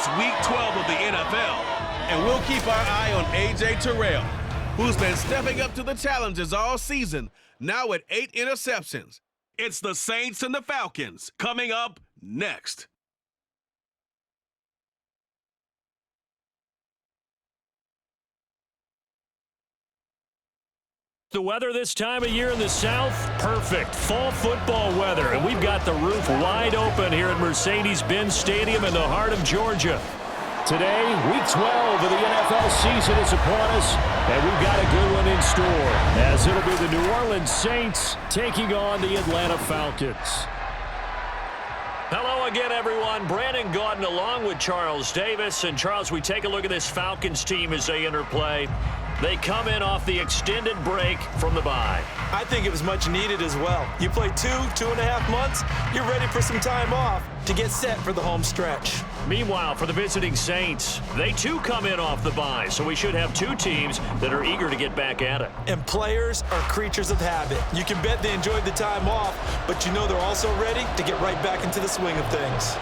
It's Week 12 of the NFL, and we'll keep our eye on A.J. Terrell, who's been stepping up to the challenges all season, now with 8 interceptions. It's the Saints and the Falcons coming up next. The weather this time of year in the South, perfect. Fall football weather, and we've got the roof wide open here at Mercedes-Benz Stadium in the heart of Georgia. Today, Week 12 of the NFL season is upon us, and we've got a good one in store, as it'll be the New Orleans Saints taking on the Atlanta Falcons. Hello again, everyone. Brandon Gaudin along with Charles Davis. And, Charles, we take a look at this Falcons team as they enter play. They come in off the extended break from the bye. I think it was much needed as well. You play 2.5 months, you're ready for some time off to get set for the home stretch. Meanwhile, for the visiting Saints, they too come in off the bye, so we should have two teams that are eager to get back at it. And players are creatures of habit. You can bet they enjoyed the time off, but you know they're also ready to get right back into the swing of things.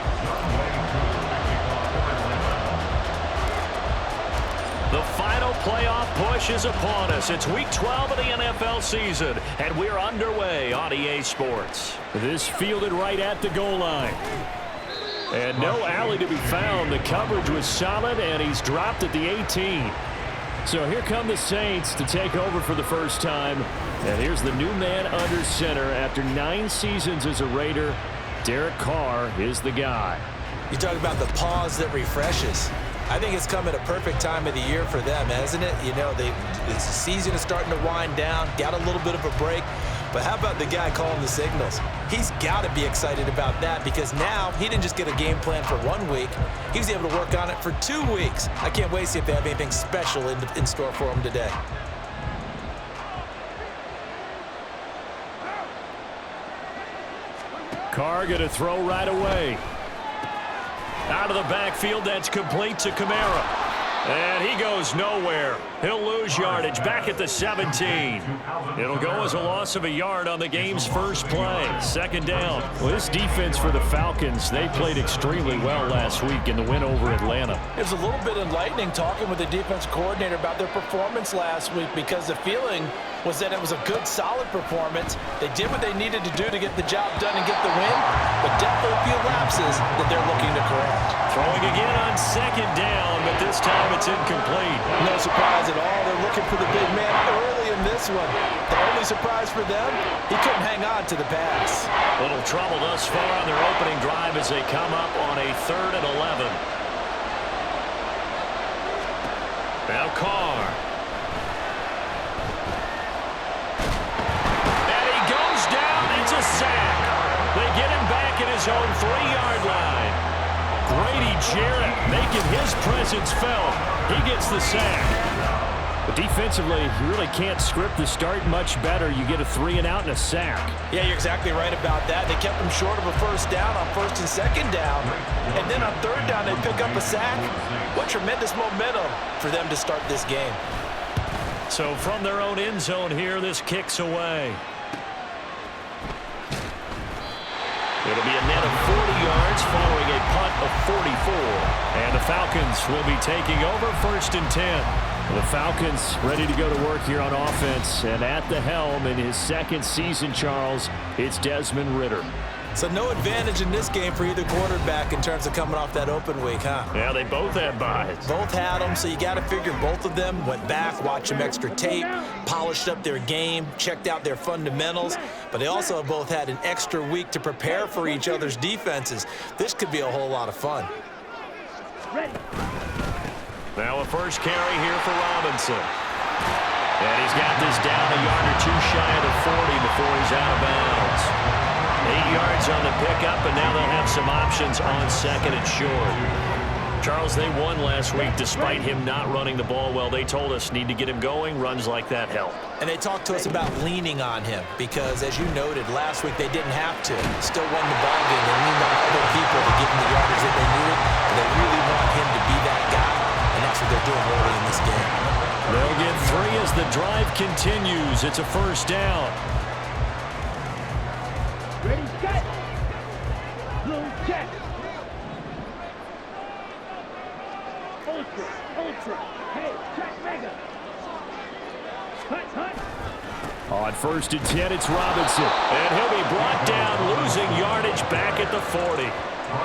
The final playoff push is upon us. It's Week 12 of the NFL season, and we're underway on EA Sports. This fielded right at the goal line. And no alley to be found. The coverage was solid, and he's dropped at the 18. So here come the Saints to take over for the first time. And here's the new man under center. After 9 seasons as a Raider, Derek Carr is the guy. You talk about the pause that refreshes. I think it's come at a perfect time of the year for them, hasn't it? You know, the season is starting to wind down, got a little bit of a break. But how about the guy calling the signals? He's got to be excited about that because now he didn't just get a game plan for 1 week. He was able to work on it for 2 weeks. I can't wait to see if they have anything special in store for him today. Carr going to throw right away. Out of the backfield, that's complete to Kamara. And he goes nowhere. He'll lose yardage back at the 17. It'll go as a loss of a yard on the game's first play. Second down. Well, this defense for the Falcons, they played extremely well last week in the win over Atlanta. It was a little bit enlightening talking with the defense coordinator about their performance last week because the feeling was that it was a good, solid performance. They did what they needed to do to get the job done and get the win, but definitely a few lapses that they're looking to correct. Throwing again on second down, but this time it's incomplete. No surprise at all. They're looking for the big man early in this one. The only surprise for them, he couldn't hang on to the pass. Little trouble thus far on their opening drive as they come up on a 3rd and 11. Now Carr. And he goes down. It's a sack. They get him back at his own 3-yard line. Grady Jarrett making his presence felt. He gets the sack. But defensively, you really can't script the start much better. You get a 3-and-out and a sack. Yeah, you're exactly right about that. They kept him short of a first down on 1st and 2nd down. And then on 3rd down, they pick up a sack. What tremendous momentum for them to start this game. So from their own end zone here, this kicks away. It'll be a net of 40 yards following a punt of 44. And the Falcons will be taking over 1st and 10. The Falcons ready to go to work here on offense. And at the helm in his 2nd season, Charles, it's Desmond Ridder. So no advantage in this game for either quarterback in terms of coming off that open week, huh? Yeah, they both had buys. Both had them, so you got to figure both of them went back, watched some extra tape, polished up their game, checked out their fundamentals, but they also both had an extra week to prepare for each other's defenses. This could be a whole lot of fun. Ready. Now a first carry here for Robinson. And he's got this down a yard or 2 shy of the 40 before he's out of bounds. 8 yards on the pickup, and now they'll have some options on 2nd and short. Charles, they won last week despite him not running the ball well. They told us need to get him going. Runs like that help. And they talked to us about leaning on him because, as you noted, last week they didn't have to. Still won the ball game. They leaned on other people to give them the yardage that they needed. But they really want him to be that guy, and that's what they're doing early in this game. They'll get 3 as the drive continues. It's a first down. Ready, set. Blue check. On 1st and 10, it's Robinson. And he'll be brought down, losing yardage back at the 40.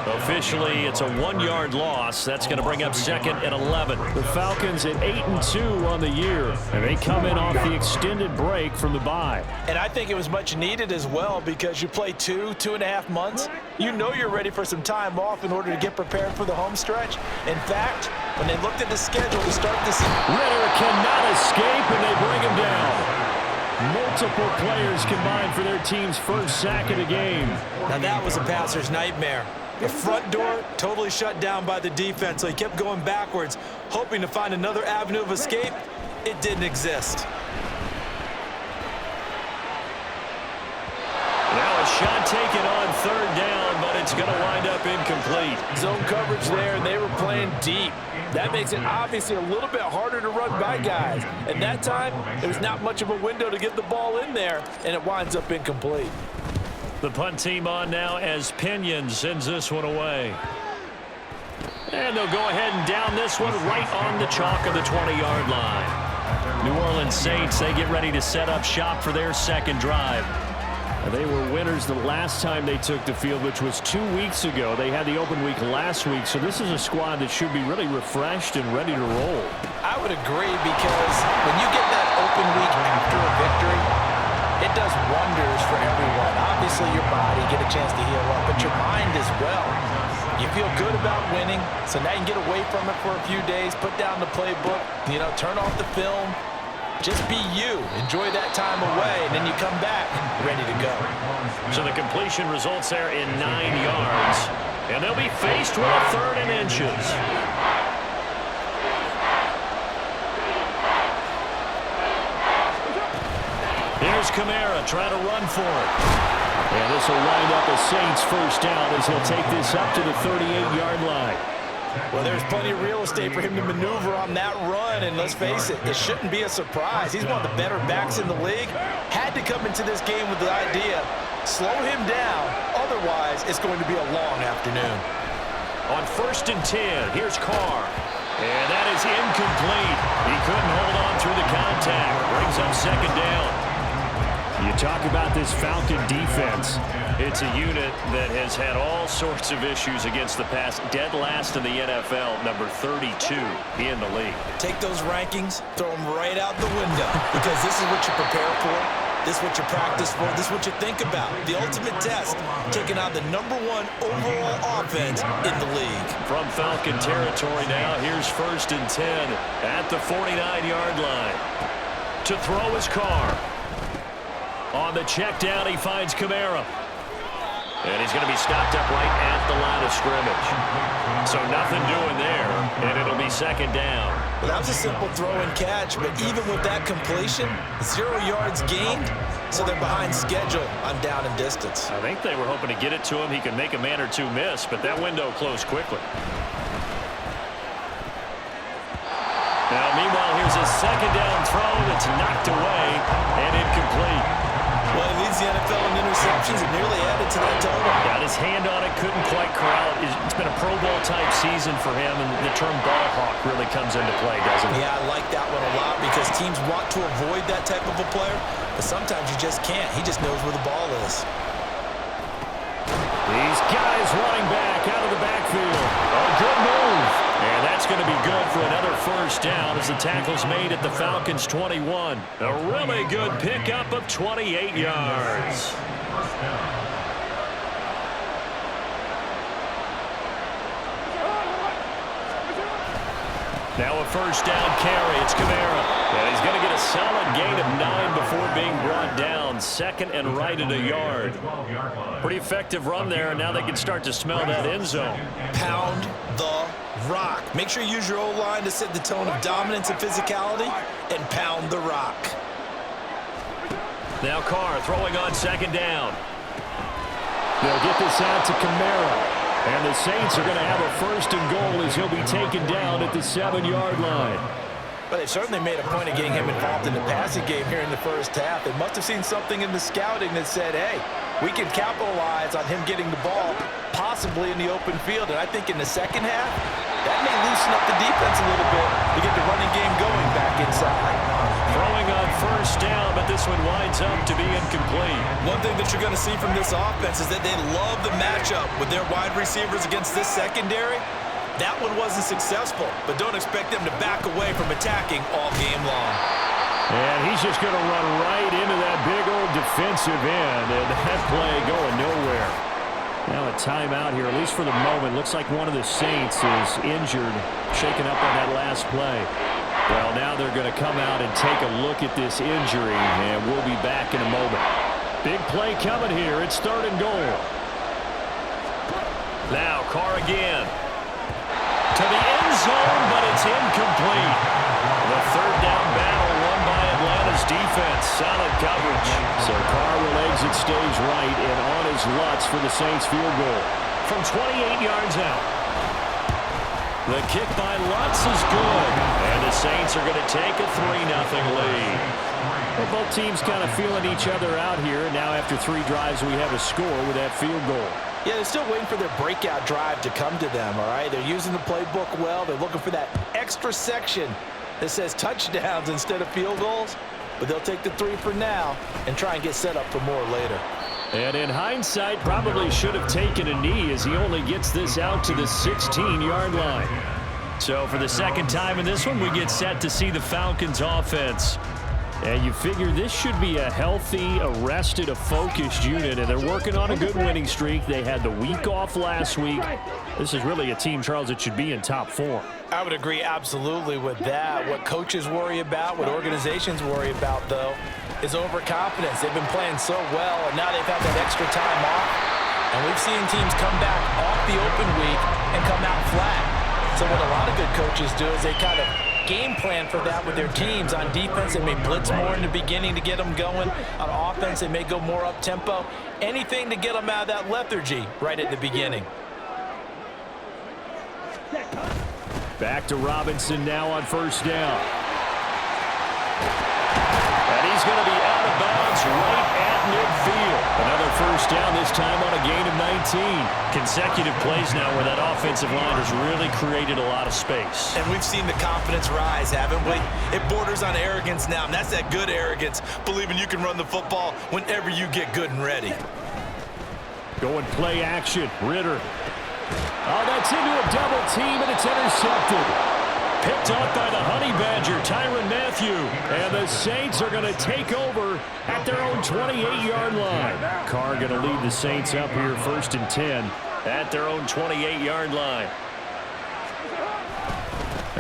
Officially, it's a 1-yard loss. That's going to bring up 2nd and 11. The Falcons at 8-2 on the year, and they come in off the extended break from the bye. And I think it was much needed as well because you play 2.5 months. You know you're ready for some time off in order to get prepared for the home stretch. In fact, when they looked at the schedule to start this season, Ritter cannot escape, and they bring him down. Multiple players combined for their team's first sack of the game. Now that was a passer's nightmare. The front door totally shut down by the defense, so he kept going backwards, hoping to find another avenue of escape. It didn't exist. Now a shot taken on 3rd down, but it's going to wind up incomplete. Zone coverage there, and they were playing deep. That makes it obviously a little bit harder to run by guys. And that time, there was not much of a window to get the ball in there, and it winds up incomplete. The punt team on now as Pinion sends this one away. And they'll go ahead and down this one right on the chalk of the 20-yard line. New Orleans Saints, they get ready to set up shop for their second drive. They were winners the last time they took the field, which was 2 weeks ago. They had the open week last week, so this is a squad that should be really refreshed and ready to roll. I would agree because when you get that open week after a victory, it does wonders for everyone. Obviously, your body get a chance to heal up, but your mind as well. You feel good about winning, so now you can get away from it for a few days, put down the playbook, turn off the film. Just be you. Enjoy that time away, and then you come back ready to go. So the completion results there in 9 yards, and they'll be faced with a 3rd and inches. Here's Kamara trying to run for it. And this will wind up a Saints first down as he'll take this up to the 38-yard line. Well, there's plenty of real estate for him to maneuver on that run, and let's face it shouldn't be a surprise. He's one of the better backs in the league. Had to come into this game with the idea, slow him down, otherwise it's going to be a long afternoon. On 1st and 10, here's Carr. And that is incomplete. He couldn't hold on through the contact. Brings up 2nd down. You talk about this Falcon defense. It's a unit that has had all sorts of issues against the pass. Dead last in the NFL, number 32 in the league. Take those rankings, throw them right out the window, because this is what you prepare for. This is what you practice for. This is what you think about. The ultimate test, taking out the #1 overall offense in the league. From Falcon territory now, here's 1st and 10 at the 49-yard line. To throw his Carr. On the check down, he finds Kamara. And he's going to be stopped up right at the line of scrimmage. So nothing doing there, and it'll be 2nd down. Well, that was a simple throw and catch, but even with that completion, 0 yards gained, so they're behind schedule on down and distance. I think they were hoping to get it to him. He could make a man or two miss, but that window closed quickly. Now, meanwhile, here's a 2nd down throw that's knocked away and incomplete. Well, he leads the NFL in interceptions and nearly added to that total. Got his hand on it, couldn't quite corral it. It's been a Pro Bowl-type season for him, and the term ball hawk really comes into play, doesn't it? Yeah, I like that one a lot because teams want to avoid that type of a player, but sometimes you just can't. He just knows where the ball is. These guys running back out of the backfield. A good move. And that's going to be good for another first down as the tackle's made at the Falcons' 21. A really good pickup of 28 yards. Now a first down carry. It's Kamara. And he's going to get a solid gain of 9 before being brought down. 2nd and right at a yard. Pretty effective run there. Now they can start to smell that end zone. Pound the rock. Make sure you use your O-line to set the tone of dominance and physicality, and pound the rock. Now Carr throwing on 2nd down. They'll get this out to Kamara. And the Saints are going to have a 1st and goal as he'll be taken down at the 7-yard line. But they've certainly made a point of getting him involved in the passing game here in the first half. They must have seen something in the scouting that said, hey, we can capitalize on him getting the ball, possibly in the open field. And I think in the second half, that that may loosen up the defense a little bit to get the running game going back inside. Throwing on first down, but this one winds up to be incomplete. One thing that you're going to see from this offense is that they love the matchup with their wide receivers against this secondary. That one wasn't successful, but don't expect them to back away from attacking all game long. And he's just going to run right into that big old defensive end, and that play going nowhere. Now a timeout here, at least for the moment. Looks like one of the Saints is injured, shaken up on that last play. Well, now they're going to come out and take a look at this injury, and we'll be back in a moment. Big play coming here. It's 3rd and goal. Now Carr again. To the end zone, but it's incomplete. The 3rd down battle won by Atlanta's defense. Solid coverage. So Carr will exit stage right and on his Lutz for the Saints field goal. From 28 yards out. The kick by Lutz is good. And the Saints are going to take a 3-0 lead. Well, both teams kind of feeling each other out here. Now after 3 drives, we have a score with that field goal. Yeah, they're still waiting for their breakout drive to come to them, all right? They're using the playbook well. They're looking for that extra section that says touchdowns instead of field goals. But they'll take the 3 for now and try and get set up for more later. And in hindsight, probably should have taken a knee as he only gets this out to the 16-yard line. So for the 2nd time in this one, we get set to see the Falcons offense. And you figure this should be a healthy, arrested, a focused unit, and they're working on a good winning streak. They had the week off last week. This is really a team, Charles, that should be in top form. I would agree absolutely with that. What coaches worry about, what organizations worry about, though, is overconfidence. They've been playing so well, and now they've had that extra time off. And we've seen teams come back off the open week and come out flat. So what a lot of good coaches do is they kind of game plan for that with their teams. On defense, they may blitz more in the beginning to get them going. On offense, they may go more up-tempo. Anything to get them out of that lethargy right at the beginning. Back to Robinson now on 1st down. And he's going to be out of bounds right at midfield. Another 1st down, this time on a gain of 19. Consecutive plays now where that offensive line has really created a lot of space. And we've seen the confidence rise, haven't we? It borders on arrogance now, and that's that good arrogance, believing you can run the football whenever you get good and ready. Going play action, Ritter. Oh, that's into a double team, and it's intercepted. Picked off by the Honey Badger, Tyrann Mathieu. And the Saints are going to take over at their own 28-yard line. Carr going to lead the Saints up here 1st and 10 at their own 28-yard line.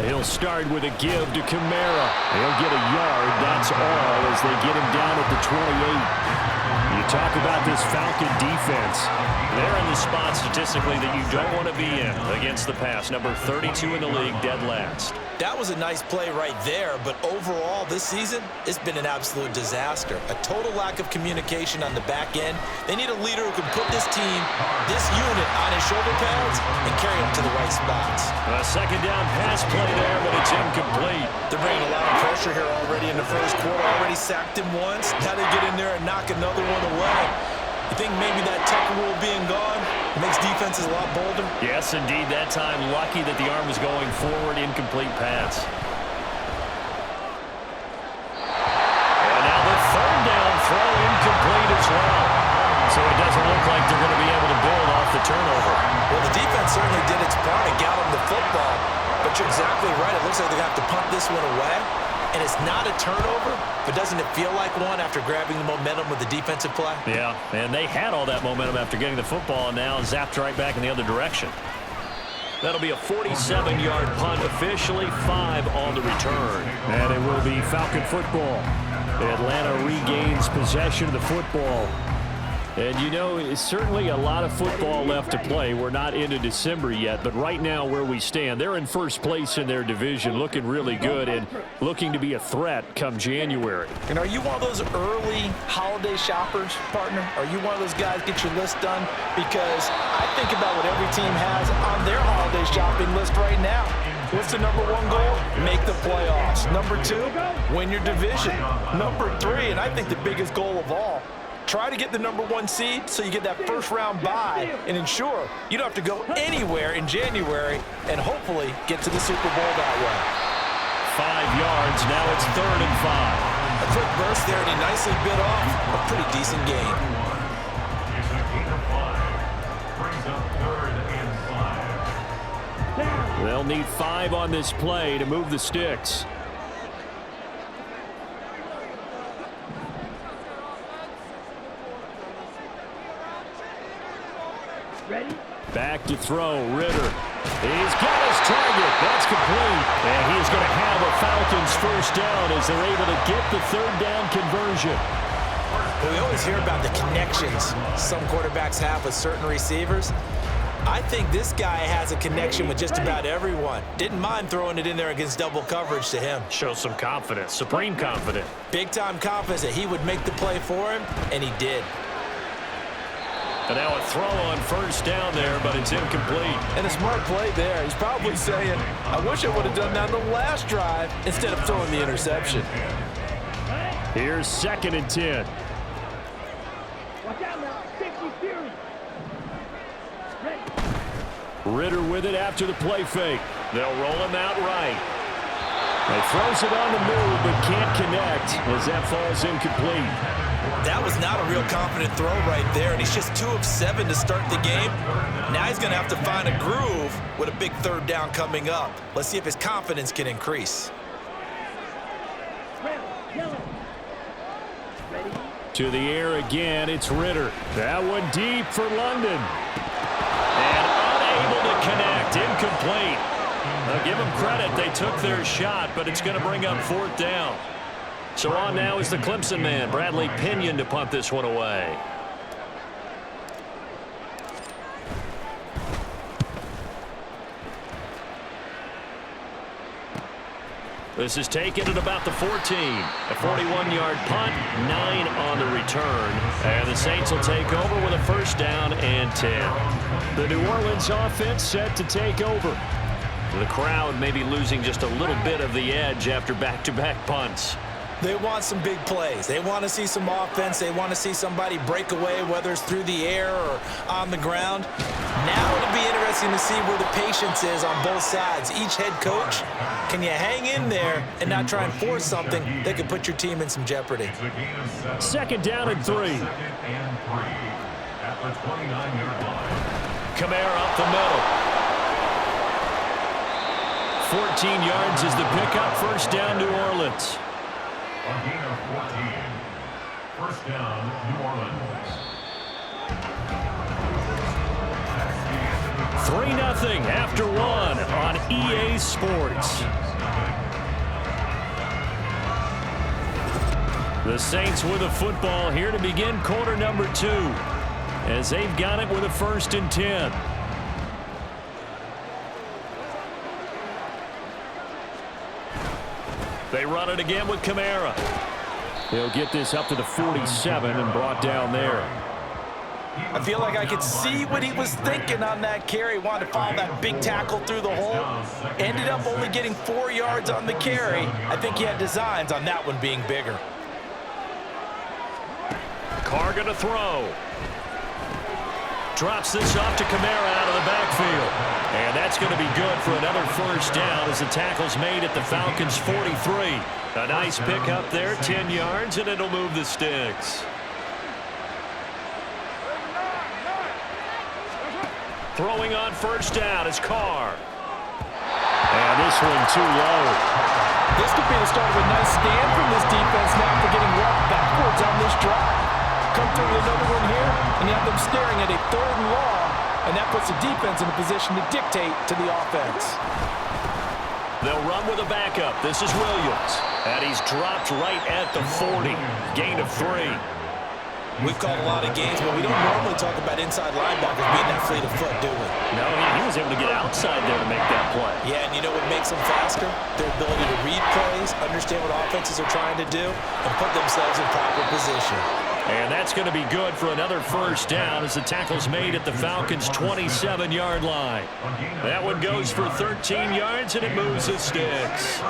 He'll start with a give to Kamara. He'll get a yard, that's all, as they get him down at the 28. You talk about this Falcon defense. They're in the spot statistically that you don't want to be in against the pass. Number 32 in the league, dead last. That was a nice play right there, but overall this season, it's been an absolute disaster. A total lack of communication on the back end. They need a leader who can put this team, this unit, on his shoulder pads and carry them to the right spots. A 2nd down pass play there, but it's incomplete. They're bringing a lot of pressure here already in the 1st quarter. Already sacked him once. Now they get in there and knock another one away. You think maybe that tech rule being gone makes defenses a lot bolder? Yes, indeed. That time, lucky that the arm was going forward. Incomplete pass. And now the 3rd down throw incomplete as well. So it doesn't look like they're going to be able to build off the turnover. Well, the defense certainly did its part and got them the football. But you're exactly right. It looks like they're going to have to punt this one away. And it's not a turnover, but doesn't it feel like one after grabbing the momentum with the defensive play? Yeah, and they had all that momentum after getting the football and now zapped right back in the other direction. That'll be a 47-yard punt, officially 5 on the return. And it will be Falcon football. Atlanta regains possession of the football. And, you know, it's certainly a lot of football left to play. We're not into December yet, but right now where we stand, they're in 1st place in their division, looking really good and looking to be a threat come January. And are you one of those early holiday shoppers, partner? Are you one of those guys get your list done? Because I think about what every team has on their holiday shopping list right now. What's the number 1 goal? Make the playoffs. Number 2, win your division. Number 3, and I think the biggest goal of all, Try to get the #1 seed so you get that first-round bye and ensure you don't have to go anywhere in January and hopefully get to the Super Bowl that way. 5 yards. Now it's 3rd and 5. A quick burst there, and he nicely bit off a pretty decent gain. They'll need 5 on this play to move the sticks. Back to throw, Ritter. He's got his target. That's complete. And he's going to have a Falcons first down as they're able to get the 3rd down conversion. Well, we always hear about the connections some quarterbacks have with certain receivers. I think this guy has a connection with just about everyone. Didn't mind throwing it in there against double coverage to him. Shows some confidence, supreme confidence. Big-time confidence that he would make the play for him, and he did. And now a throw on first down there, but it's incomplete. And a smart play there. He's probably saying, I wish I would have done that on the last drive instead of throwing the interception. Here's 2nd and 10. Ritter with it after the play fake. They'll roll him out right. He throws it on the move, but can't connect as that falls incomplete. That was not a real confident throw right there, and he's just 2 of 7 to start the game. Now he's going to have to find a groove with a big 3rd down coming up. Let's see if his confidence can increase. To the air again, it's Ritter. That one deep for London. And unable to connect, incomplete. Now give them credit, they took their shot, but it's going to bring up 4th down. So on now is the Clemson man, Bradley Pinion, to punt this one away. This is taken at about the 14. A 41-yard punt, 9 on the return. And the Saints will take over with a first down and 10. The New Orleans offense set to take over. The crowd may be losing just a little bit of the edge after back-to-back punts. They want some big plays. They want to see some offense. They want to see somebody break away, whether it's through the air or on the ground. Now it'll be interesting to see where the patience is on both sides. Each head coach, can you hang in there and not try and force something that could put your team in some jeopardy? 2nd down and 3. Kamara up the middle. 14 yards is the pickup. First down, New Orleans. A gain of 14. First down, New Orleans. 3-0 after 1 on EA Sports. The Saints with a football here to begin quarter number 2 as they've got it with a 1st and 10. They run it again with Kamara. He'll get this up to the 47 and brought down there. I feel like I could see what he was thinking on that carry. Wanted to follow that big tackle through the hole. Ended up only getting 4 yards on the carry. I think he had designs on that one being bigger. Carr going to throw. Drops this off to Kamara out of the backfield. And that's going to be good for another first down as the tackle's made at the Falcons' 43. A nice pickup there, 10 yards, and it'll move the sticks. Throwing on first down is Carr. And this one too low. This could be the start of a nice stand from this defense now for getting walked backwards on this drive. Come through with another one here, and you have them staring at a 3rd and long, and that puts the defense in a position to dictate to the offense. They'll run with a backup. This is Williams. And he's dropped right at the 40. Gain of 3. We've called a lot of games, but we don't normally talk about inside linebackers being that fleet of foot, do we? No, he was able to get outside there to make that play. Yeah, and you know what makes them faster? Their ability to read plays, understand what offenses are trying to do, and put themselves in proper position. And that's going to be good for another first down as the tackle's made at the Falcons' 27-yard line. That one goes for 13 yards, and it moves the sticks.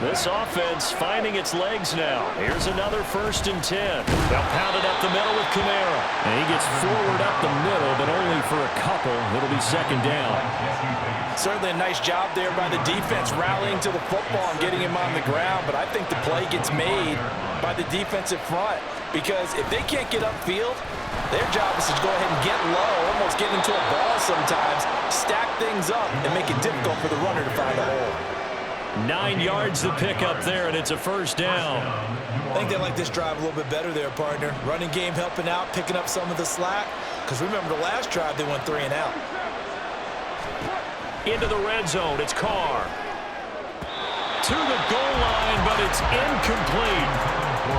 This offense finding its legs now. Here's another 1st and 10. They'll pound it up the middle with Kamara. And he gets forward up the middle, but only for a couple. It'll be 2nd down. Certainly a nice job there by the defense rallying to the football and getting him on the ground, but I think the play gets made by the defensive front because if they can't get upfield, their job is to go ahead and get low, almost get into a ball sometimes, stack things up, and make it difficult for the runner to find a hole. 9 yards to pick up there, and it's a 1st down. I think they like this drive a little bit better there, partner. Running game helping out, picking up some of the slack. Because remember the last drive, they went 3 and out. Into the red zone, it's Carr. To the goal line, but it's incomplete.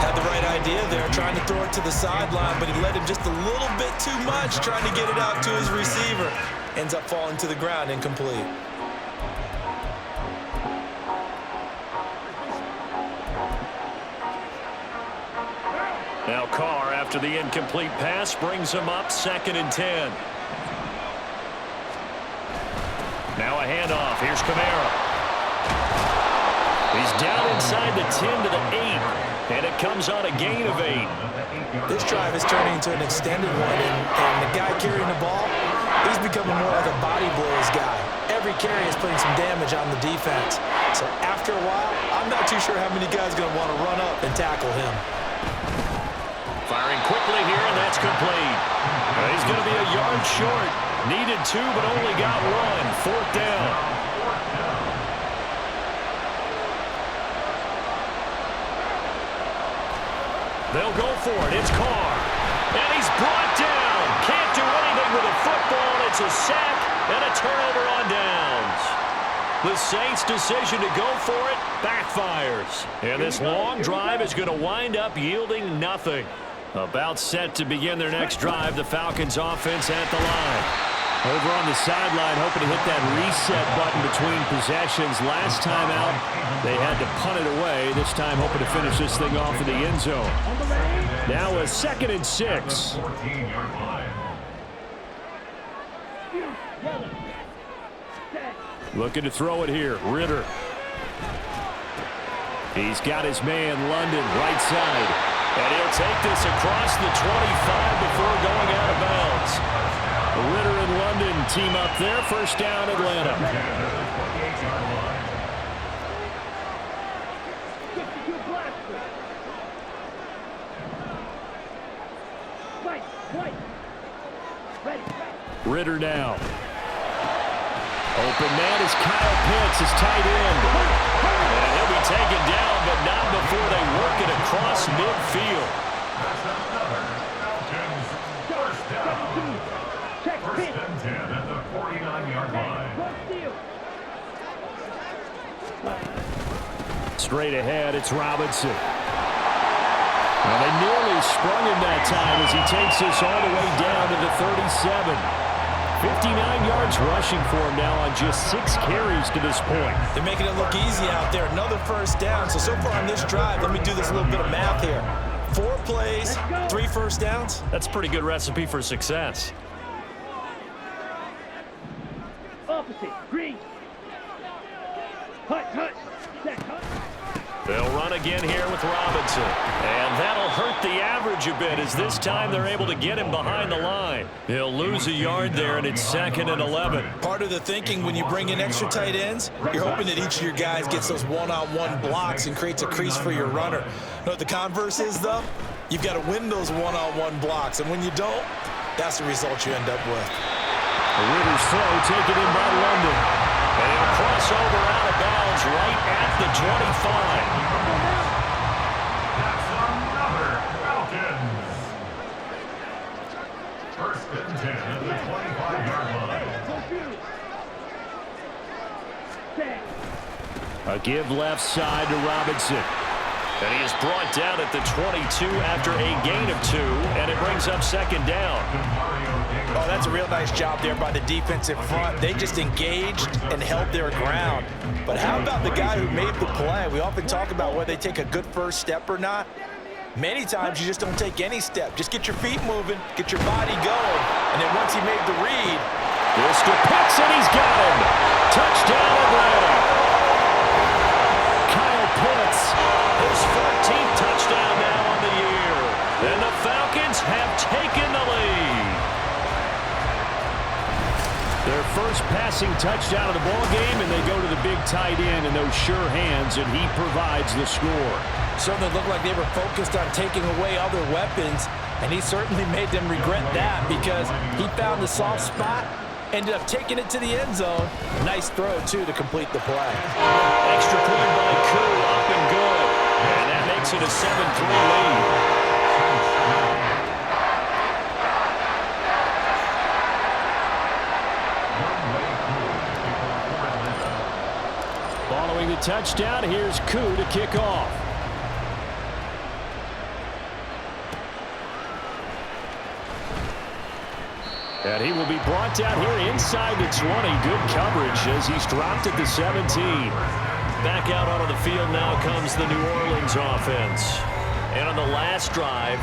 Had the right idea there, trying to throw it to the sideline, but he let him just a little bit too much, trying to get it out to his receiver. Ends up falling to the ground, incomplete. Now Carr, after the incomplete pass, brings him up 2nd and 10. Now a handoff. Here's Kamara. He's down inside the 10 to the 8, and it comes on a gain of 8. This drive is turning into an extended one, and the guy carrying the ball, he's becoming more like a body blows guy. Every carry is putting some damage on the defense. So after a while, I'm not too sure how many guys are going to want to run up and tackle him. Firing quickly here, and that's complete. He's going to be a yard short. Needed 2, but only got 1. 4th down. They'll go for it. It's Carr. And he's brought down. Can't do anything with a football. It's a sack and a turnover on downs. The Saints' decision to go for it backfires. And this long drive is going to wind up yielding nothing. About set to begin their next drive, the Falcons offense at the line. Over on the sideline, hoping to hit that reset button between possessions. Last time out, they had to punt it away. This time, hoping to finish this thing off in the end zone. Now a 2nd and 6. Looking to throw it here. Ritter. He's got his man, London, right side. And he'll take this across the 25 before going out of bounds. Ritter and London team up there. 1st down, Atlanta. Ritter now. Open man is Kyle Pitts, his tight end. And he'll be taken down, but not before they work it across midfield. First and 10 at the 49-yard line. Straight ahead, it's Robinson. And they nearly sprung him that time as he takes this all the way down to the 37. 59 yards rushing for him now on just 6 carries to this point. They're making it look easy out there. Another 1st down. So far on this drive, let me do this little bit of math here. 4 plays, 3 1st downs. That's a pretty good recipe for success. Opposite, green. Hut. They'll run again here with Robinson. And that'll hurt the average a bit as this time they're able to get him behind the line. He'll lose a yard there, and it's 2nd and 11. Part of the thinking when you bring in extra tight ends, you're hoping that each of your guys gets those one-on-one blocks and creates a crease for your runner. You know what the converse is, though? You've got to win those one-on-one blocks, and when you don't, that's the result you end up with. Ritter's throw taken in by London. And he'll cross over out of bounds right at the 25. That's another Falcons. First and 10 at the 25-yard line. A give left side to Robinson. And he is brought down at the 22 after a gain of 2, and it brings up 2nd down. Oh, that's a real nice job there by the defensive front. They just engaged and held their ground. But how about the guy who made the play? We often talk about whether they take a good first step or not. Many times you just don't take any step. Just get your feet moving, get your body going, and then once he made the read. This to Pitts, and he's got him. Touchdown, Atlanta. Kyle Pitts, his 14th touchdown now on the year. And the Falcons have taken the lead. Their first passing touchdown of the ball game, and they go to the big tight end in those sure hands, and he provides the score. Certainly looked like they were focused on taking away other weapons, and he certainly made them regret that because he found the soft spot, ended up taking it to the end zone. Nice throw, too, to complete the play. Extra point by Koo, up and good. And that makes it a 7-3 lead. Following the touchdown, here's Koo to kick off. And he will be brought down here inside the 20. Good coverage as he's dropped at the 17. Back out onto the field now comes the New Orleans offense. And on the last drive,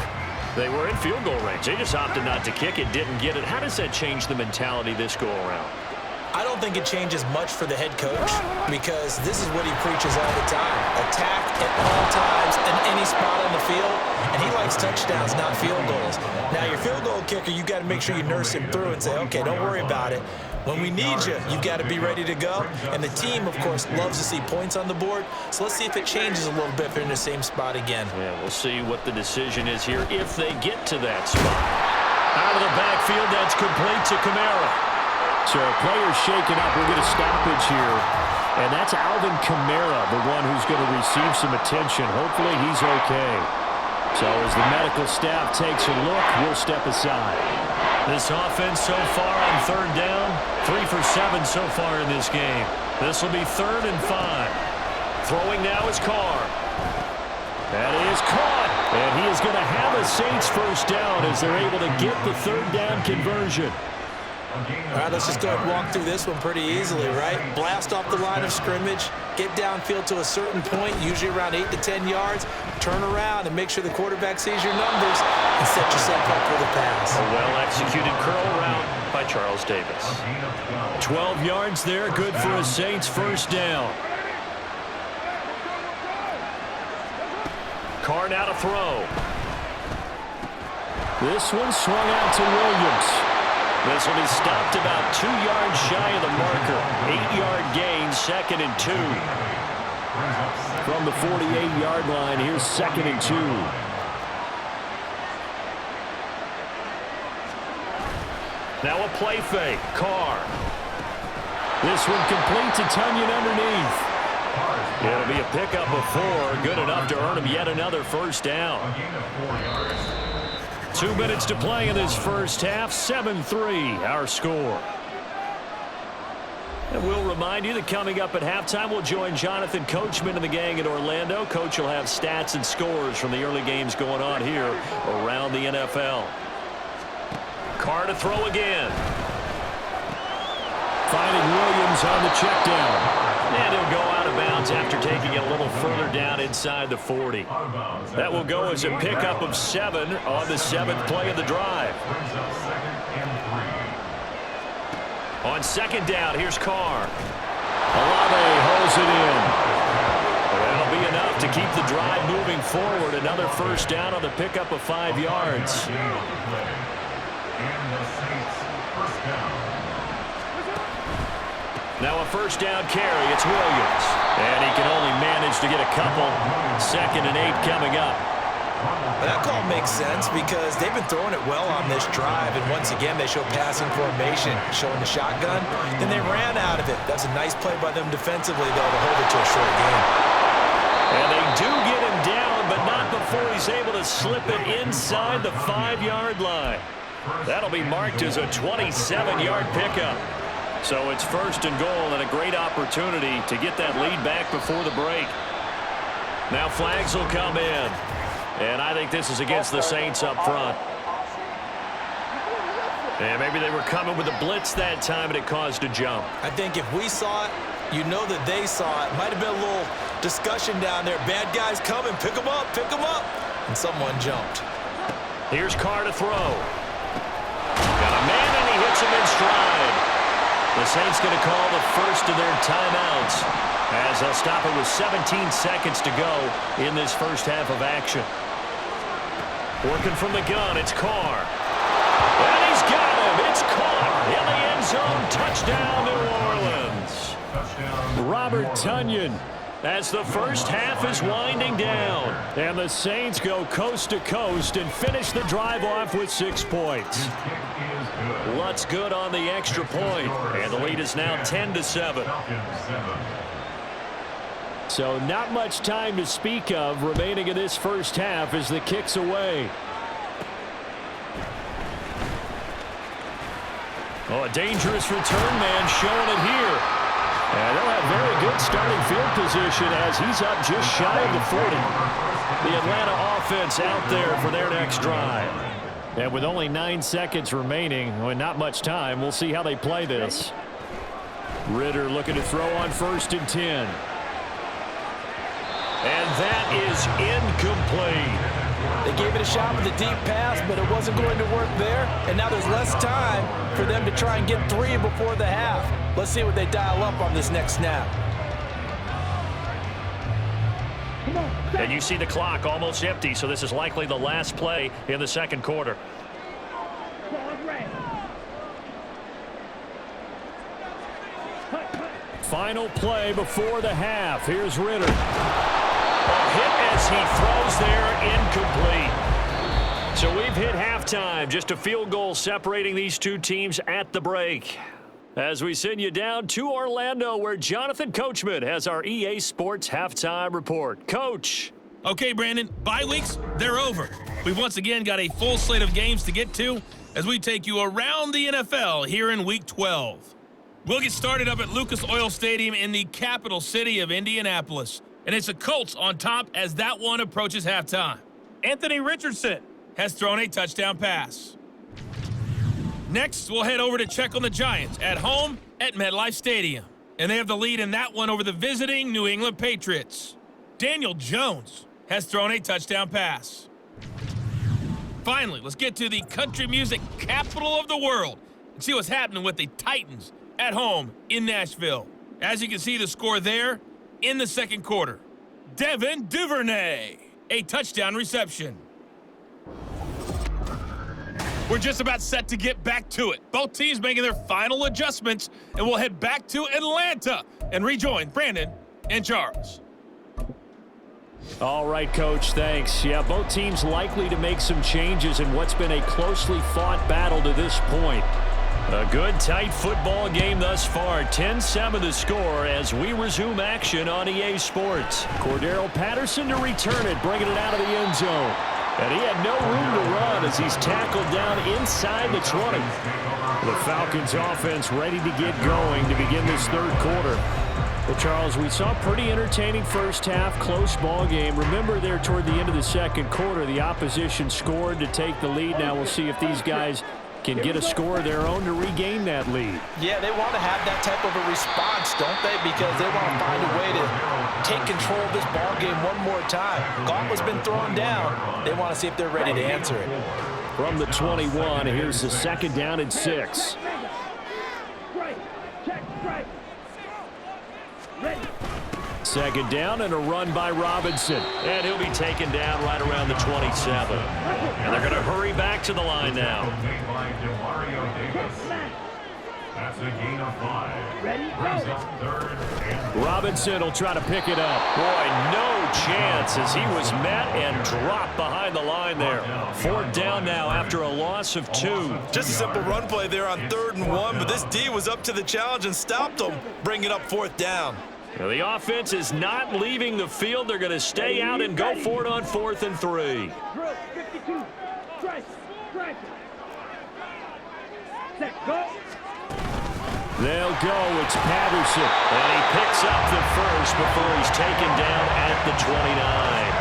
they were in field goal range. They just opted not to kick it, didn't get it. How does that change the mentality this go around? I don't think it changes much for the head coach because this is what he preaches all the time. Attack at all times in any spot on the field, and he likes touchdowns, not field goals. Now, your field goal kicker, you got to make sure you nurse him through and say, okay, don't worry about it. When we need you, you've got to be ready to go. And the team, of course, loves to see points on the board. So let's see if it changes a little bit if they're in the same spot again. Yeah, we'll see what the decision is here if they get to that spot. Out of the backfield, that's complete to Kamara. So players shaking up. We'll get a stoppage here. And that's Alvin Kamara, the one who's going to receive some attention. Hopefully he's okay. So as the medical staff takes a look, we'll step aside. This offense so far on third down, 3 for 7 so far in this game. This will be 3rd and 5. Throwing now is Carr. That is caught. And he is going to have a Saints first down as they're able to get the 3rd down conversion. All right, let's just go ahead and walk through this one pretty easily, right? Blast off the line of scrimmage, get downfield to a certain point, usually around 8 to 10 yards, turn around and make sure the quarterback sees your numbers and set yourself up for the pass. A well-executed curl route by Charles Davis. 12 yards there, good for a Saints first down. Carr now to throw. This one swung out to Williams. This will be stopped about 2 yards shy of the marker. 8-yard gain, 2nd and 2. From the 48-yard line, here's 2nd and 2. Now a play fake. Carr. This one complete to Tunyon underneath. It'll be a pickup of 4. Good enough to earn him yet another first down. 2 minutes to play in this first half. 7-3, our score. And we'll remind you that coming up at halftime, we'll join Jonathan Coachman and the gang in Orlando. Coach will have stats and scores from the early games going on here around the NFL. Carr to throw again. Finding Williams on the check down. And he'll go out of bounds after taking it a little further down inside the 40. That will go as a pickup of 7 on the 7th play of the drive. On 2nd down, here's Carr. Olave holds it in. That'll be enough to keep the drive moving forward. Another first down on the pickup of 5 yards. Now a first down carry. It's Williams. And he can only manage to get a couple. 2nd and 8 coming up. That call makes sense because they've been throwing it well on this drive, and once again they show passing formation, showing the shotgun. Then they ran out of it. That's a nice play by them defensively, though, to hold it to a short game. And they do get him down, but not before he's able to slip it inside the 5-yard line. That'll be marked as a 27-yard pickup. So it's 1st and goal and a great opportunity to get that lead back before the break. Now flags will come in. And I think this is against the Saints up front. And maybe they were coming with a blitz that time and it caused a jump. I think if we saw it, you know that they saw it. Might have been a little discussion down there. Bad guys coming. Pick them up. Pick them up. and someone jumped. Here's Carr to throw. Got a man, and he hits him in stride. The Saints going to call the first of their timeouts as they'll stop it with 17 seconds to go in this first half of action. Working from the gun, it's Carr. And he's got him. It's caught in the end zone. Touchdown, New Orleans. Robert Tonyan, as the first half is winding down. And the Saints go coast to coast and finish the drive off with 6 points. Lutz good on the extra point. And the lead is now 10-7. So not much time to speak of remaining in this first half as the kick's away. Oh, a dangerous return man showing it here. And they'll have very good starting field position as he's up just shy of the 40. The Atlanta offense out there for their next drive. And with only 9 seconds remaining, well, not much time, we'll see how they play this. Ritter looking to throw on 1st and 10. And that is incomplete. They gave it a shot with a deep pass, but it wasn't going to work there. And now there's less time for them to try and get 3 before the half. Let's see what they dial up on this next snap. And you see the clock almost empty, so this is likely the last play in the second quarter. Final play before the half. Here's Ritter. A hit as he throws there, incomplete. So we've hit halftime. Just a field goal separating these two teams at the break. As we send you down to Orlando, where Jonathan Coachman has our EA Sports halftime report. Coach. Okay, Brandon, bye weeks, they're over. We've once again got a full slate of games to get to as we take you around the NFL here in Week 12. We'll get started up at Lucas Oil Stadium in the capital city of Indianapolis. And it's the Colts on top as that one approaches halftime. Anthony Richardson has thrown a touchdown pass. Next, we'll head over to check on the Giants at home at MetLife Stadium. And they have the lead in that one over the visiting New England Patriots. Daniel Jones has thrown a touchdown pass. Finally, let's get to the country music capital of the world and see what's happening with the Titans at home in Nashville. As you can see the score there in the second quarter. Devin Duvernay, a touchdown reception. We're just about set to get back to it. Both teams making their final adjustments, and we'll head back to Atlanta and rejoin Brandon and Charles. All right, Coach, thanks. Yeah, both teams likely to make some changes in what's been a closely fought battle to this point. A good, tight football game thus far. 10-7 the score as we resume action on EA Sports. Cordero Patterson to return it, bringing it out of the end zone. And he had no room to run as he's tackled down inside the 20. The Falcons offense ready to get going to begin this third quarter. Well, Charles, we saw a pretty entertaining first half, close ball game. Remember there toward the end of the second quarter, the opposition scored to take the lead. Now we'll see if these guys can get a score of their own to regain that lead. Yeah, they want to have that type of a response, don't they? Because they want to find a way to take control of this ball game one more time. Gauntlet's been thrown down. They want to see if they're ready to answer it. From the 21, here's the second down and 6. Second down and a run by Robinson. And he'll be taken down right around the 27. And they're going to hurry back to the line now. That's a gain of 5. Brings up 3rd and Robinson will try to pick it up. Boy, no chance as he was met and dropped behind the line there. 4th down now after a loss of 2. Just a simple run play there on 3rd and 1, but this D was up to the challenge and stopped them, bringing up 4th down. Now the offense is not leaving the field. They're going to stay out and go for it on 4th and 3. They'll go. It's Patterson. And he picks up the first before he's taken down at the 29.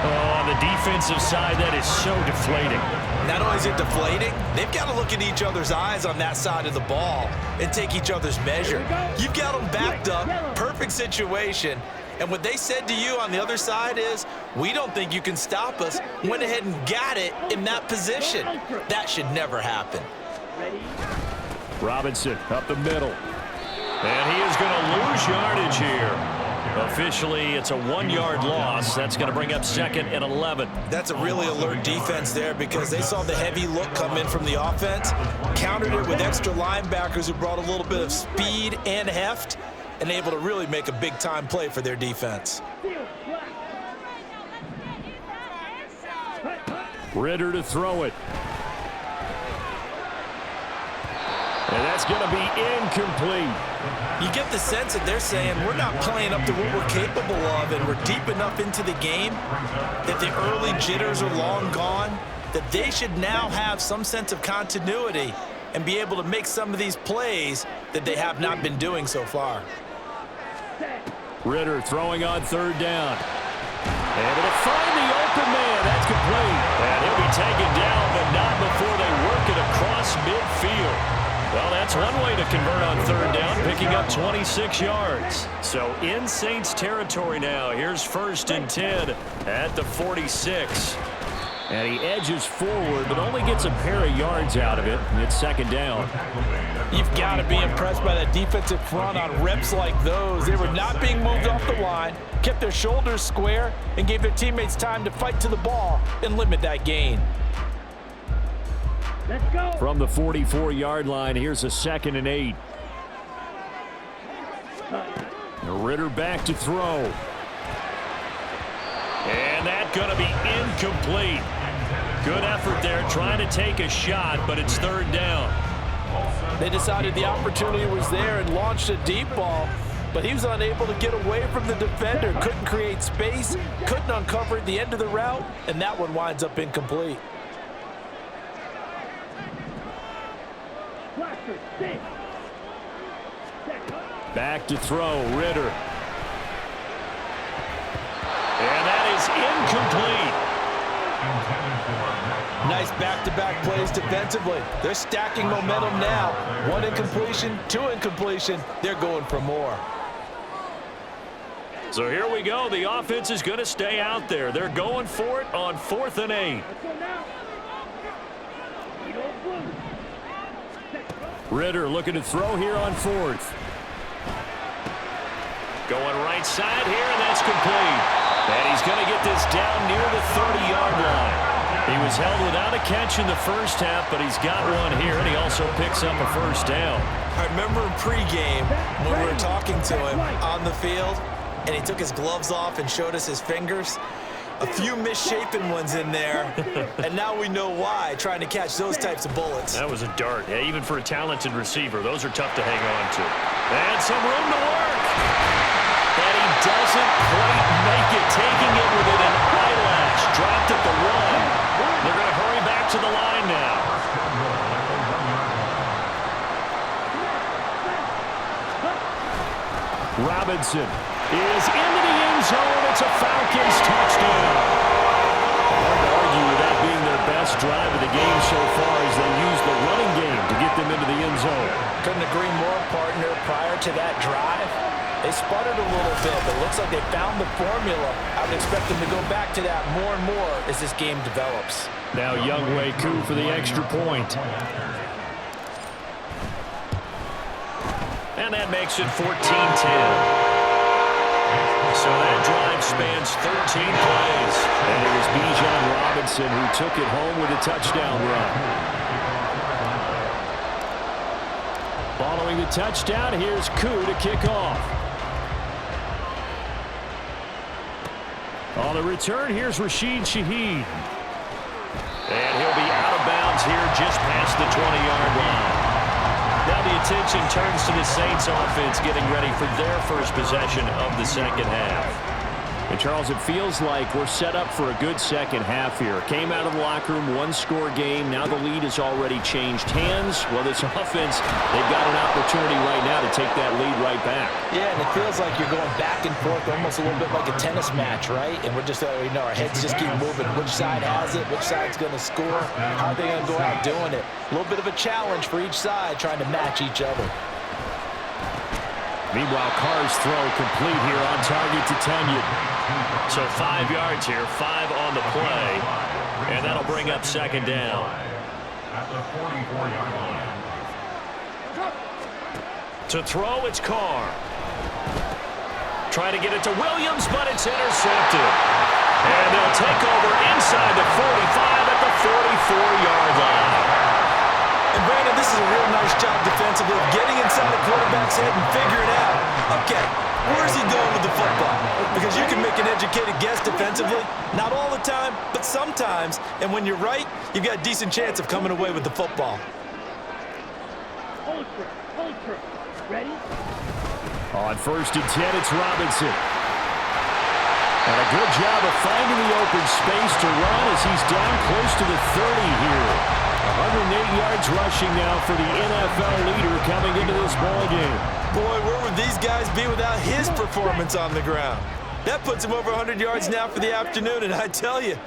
Oh, on the defensive side, that is so deflating. Not only is it deflating, they've got to look in each other's eyes on that side of the ball and take each other's measure. You've got them backed up, perfect situation, And what they said to you on the other side is, we don't think you can stop us. Went ahead and got it in that position. That should never happen. Robinson up the middle. And he is going to lose yardage here. Officially, it's a 1-yard loss. That's going to bring up 2nd and 11. That's a really alert defense there because they saw the heavy look come in from the offense, countered it with extra linebackers who brought a little bit of speed and heft, and able to really make a big-time play for their defense. Ritter to throw it. And that's going to be incomplete. You get the sense that they're saying we're not playing up to what we're capable of, and we're deep enough into the game that the early jitters are long gone, that they should now have some sense of continuity and be able to make some of these plays that they have not been doing so far. Ritter throwing on 3rd down. Able to find the open man. That's complete. And he'll be taken down, but not before they work it across midfield. Well, that's one way to convert on 3rd down, picking up 26 yards. So in Saints territory now. Here's 1st and 10 at the 46. And he edges forward, but only gets a pair of yards out of it. And it's 2nd down. You've got to be impressed by that defensive front on reps like those. They were not being moved off the line, kept their shoulders square, and gave their teammates time to fight to the ball and limit that gain. Let's go. From the 44-yard line, here's a 2nd and 8. Ritter back to throw. And that's going to be incomplete. Good effort there trying to take a shot, but it's 3rd down. They decided the opportunity was there and launched a deep ball, but he was unable to get away from the defender. Couldn't create space, couldn't uncover the end of the route, and that one winds up incomplete. Back to throw, Ritter. And that is incomplete. Nice back-to-back plays defensively. They're stacking momentum now. 1 incompletion, 2 incompletion. They're going for more. So here we go. The offense is going to stay out there. They're going for it on 4th and 8. Ritter looking to throw here on 4th. Going right side here, and that's complete. And he's going to get this down near the 30-yard line. He was held without a catch in the first half, but he's got one here, and he also picks up a 1st down. I remember in pregame when we were talking to him on the field, and he took his gloves off and showed us his fingers. A few misshapen ones in there, and now we know why, trying to catch those types of bullets. That was a dart. Yeah, even for a talented receiver, those are tough to hang on to. And some room to work. And he doesn't quite make it, taking it within an eyelash. Dropped at the 1. They're going to hurry back to the line now. Robinson is into the end zone. It's a Falcons touchdown. Hard to argue with that being their best drive of the game so far as they use the running game to get them into the end zone. Couldn't agree more, partner. Prior to that drive, they sputtered a little bit, but it looks like they found the formula. I would expect them to go back to that more and more as this game develops. Now Younghoe Koo for the extra point. And that makes it 14-10. So that drive spans 13 plays. And it was Bijan Robinson who took it home with a touchdown run. Following the touchdown, here's Koo to kick off. On the return, here's Rashid Shaheed. And he'll be out of bounds here just past the 20-yard line. Now the attention turns to the Saints offense getting ready for their first possession of the second half. And Charles, it feels like we're set up for a good second half here. Came out of the locker room, 1-score game. Now the lead has already changed hands. Well, this offense, they've got an opportunity right now to take that lead right back. Yeah, and it feels like you're going back and forth, almost a little bit like a tennis match, right? And we're just, our heads just keep moving. Which side has it? Which side's going to score? How are they going to go out doing it? A little bit of a challenge for each side, trying to match each other. Meanwhile, Carr's throw complete here on target to Tunyon. So 5 yards here, 5 on the play, and that'll bring up second down. At the 44-yard line. To throw, it's Carr. Trying to get it to Williams, but it's intercepted. And they'll take over inside the 45 at the 44-yard line. And Brandon, this is a real nice job defensively of getting inside the quarterback's head and figuring out, okay, where's he going with the football? Because you can make an educated guess defensively, not all the time, but sometimes. And when you're right, you've got a decent chance of coming away with the football. Hold true. Ready? On 1st and 10, it's Robinson. And a good job of finding the open space to run as he's down close to the 30 here. 108 yards rushing now for the NFL leader coming into this ballgame. Boy, where would these guys be without his performance on the ground? That puts him over 100 yards now for the afternoon, and I tell you,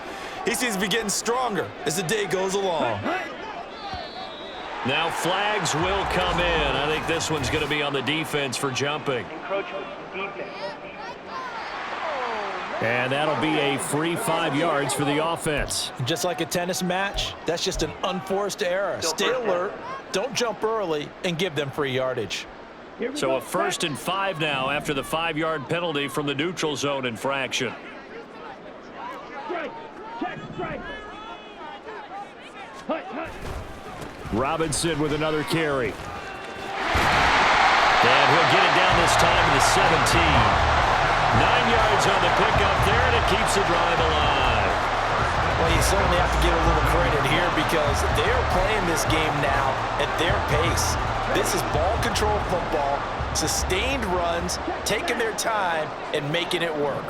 he seems to be getting stronger as the day goes along. Now flags will come in. I think this one's going to be on the defense for jumping. Encroachment. Defense. And that'll be a free 5 yards for the offense. Just like a tennis match, that's just an unforced error. Stay alert, don't jump early, and give them free yardage. So a 1st and 5 now after the 5-yard penalty from the neutral zone infraction. Strike. Check. Strike. Hut. Robinson with another carry. And he'll get it down this time to the 17. 9 yards on the pickup there, and it keeps the drive alive. Well, you certainly have to give a little credit here because they're playing this game now at their pace. This is ball control football, sustained runs, taking their time, and making it work.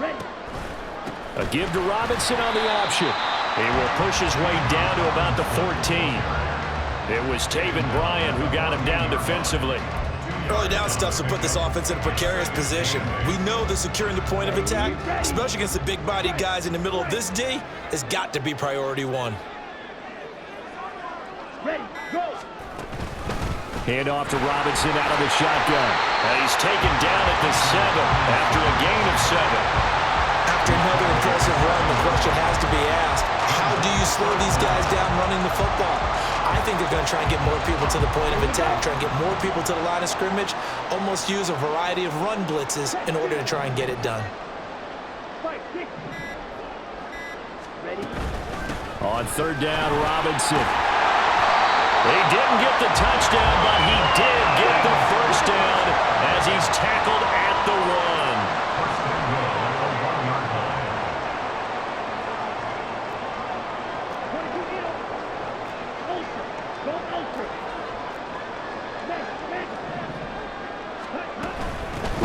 Ready. A give to Robinson on the option. He will push his way down to about the 14. It was Taven Bryan who got him down defensively. Early down stuff to put this offense in a precarious position. We know that securing the point of attack, especially against the big-bodied guys in the middle of this D, has got to be priority one. Ready. Go. Hand off to Robinson out of the shotgun. And he's taken down at the 7 after a gain of 7. After another impressive run, the question has to be asked, how do you slow these guys down running the football? I think they're going to try and get more people to the point of attack, try and get more people to the line of scrimmage, almost use a variety of run blitzes in order to try and get it done. 5, 6. Ready. On 3rd down, Robinson. He didn't get the touchdown, but he did get the first down as he's tackled at the 1.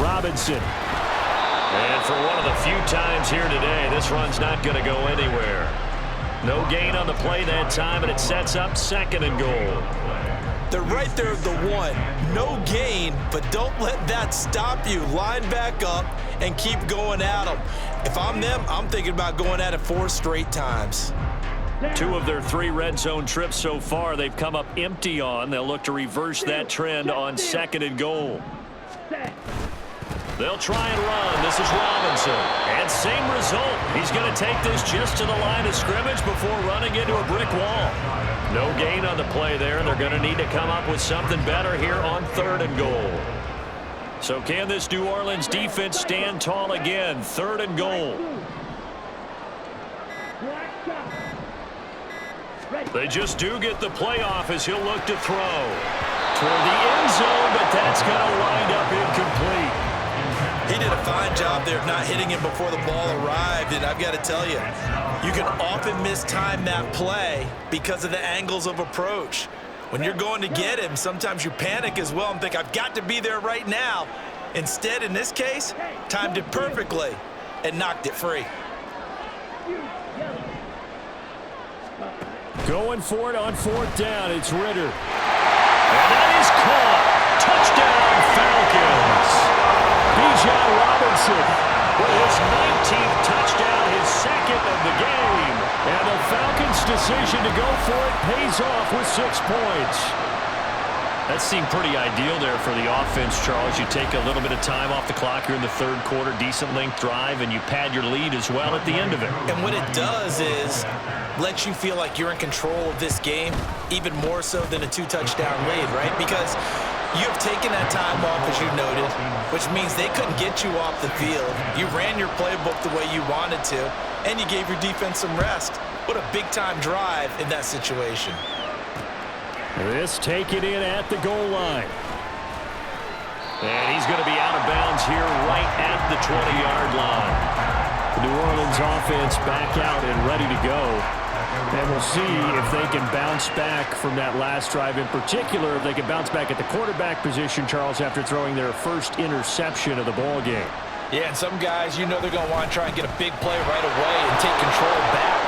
Robinson. And for one of the few times here today, this run's not going to go anywhere. No gain on the play that time, and it sets up 2nd and goal. They're right there at the 1. No gain, but don't let that stop you. Line back up and keep going at them. If I'm them, I'm thinking about going at it 4 straight times. 2 of their 3 red zone trips so far, they've come up empty on. They'll look to reverse that trend on 2nd and goal. They'll try and run. This is Robinson. And same result. He's going to take this just to the line of scrimmage before running into a brick wall. No gain on the play there. They're going to need to come up with something better here on 3rd and goal. So can this New Orleans defense stand tall again? 3rd and goal. They just do get the playoff as he'll look to throw toward the end zone, but that's going to wind up incomplete. He did a fine job there of not hitting him before the ball arrived, and I've got to tell you, you can often mistime that play because of the angles of approach. When you're going to get him, sometimes you panic as well and think, I've got to be there right now. Instead, in this case, timed it perfectly and knocked it free. Going for it on 4th down, it's Ritter. And that is caught. Touchdown, Falcons. Bijan Robinson with his 19th touchdown, his 2nd of the game. And the Falcons' decision to go for it pays off with 6 points. That seemed pretty ideal there for the offense, Charles. You take a little bit of time off the clock here in the third quarter, decent length drive, and you pad your lead as well at the end of it. And what it does is lets you feel like you're in control of this game, even more so than a 2-touchdown lead, right? Because you have taken that time off, as you noted, which means they couldn't get you off the field. You ran your playbook the way you wanted to, and you gave your defense some rest. What a big-time drive in that situation. This taken in at the goal line. And he's going to be out of bounds here right at the 20-yard line. The New Orleans offense back out and ready to go. And we'll see if they can bounce back from that last drive. In particular, if they can bounce back at the quarterback position, Charles, after throwing their first interception of the ball game. Yeah, and some guys, you know they're going to want to try and get a big play right away and take control back.